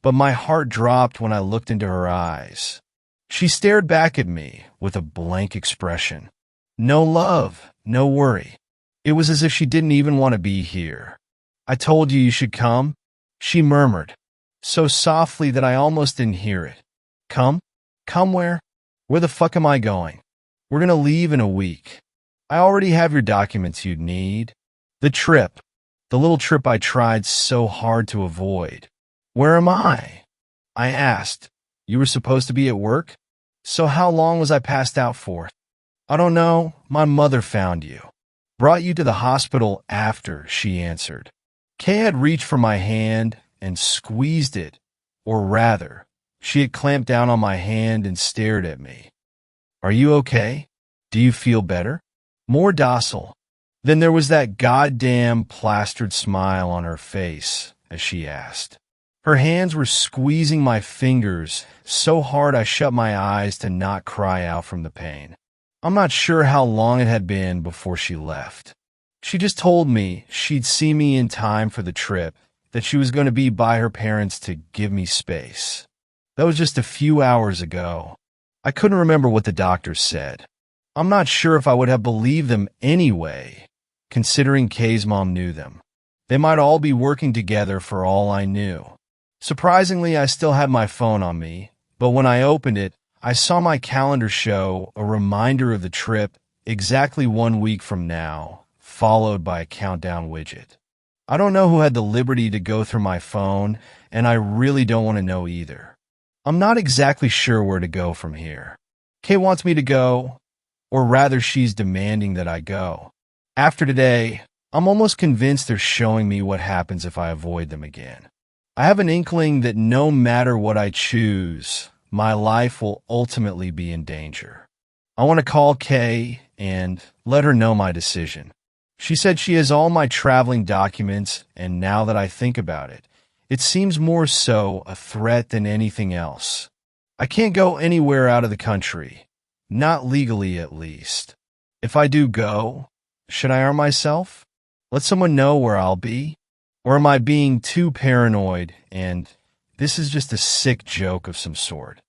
but my heart dropped when I looked into her eyes. She stared back at me with a blank expression. No love, no worry. It was as if she didn't even want to be here. I told you should come, she murmured, so softly that I almost didn't hear it. Come? Come where? Where the fuck am I going? We're gonna leave in a week. I already have your documents you'd need. The trip. The little trip I tried so hard to avoid. Where am I? I asked. You were supposed to be at work? So how long was I passed out for? I don't know. My mother found you. Brought you to the hospital after, she answered. Kay had reached for my hand and squeezed it, or rather, she had clamped down on my hand and stared at me. Are you okay? Do you feel better? More docile. Then there was that goddamn plastered smile on her face as she asked. Her hands were squeezing my fingers so hard I shut my eyes to not cry out from the pain. I'm not sure how long it had been before she left. She just told me she'd see me in time for the trip, that she was going to be by her parents to give me space. That was just a few hours ago. I couldn't remember what the doctors said. I'm not sure if I would have believed them anyway, considering Kay's mom knew them. They might all be working together for all I knew. Surprisingly, I still had my phone on me, but when I opened it, I saw my calendar show a reminder of the trip exactly 1 week from now, followed by a countdown widget. I don't know who had the liberty to go through my phone, and I really don't want to know either. I'm not exactly sure where to go from here. Kay wants me to go, or rather she's demanding that I go. After today, I'm almost convinced they're showing me what happens if I avoid them again. I have an inkling that no matter what I choose, my life will ultimately be in danger. I want to call Kay and let her know my decision. She said she has all my traveling documents, and now that I think about it, it seems more so a threat than anything else. I can't go anywhere out of the country, not legally at least. If I do go, should I arm myself? Let someone know where I'll be? Or am I being too paranoid and this is just a sick joke of some sort?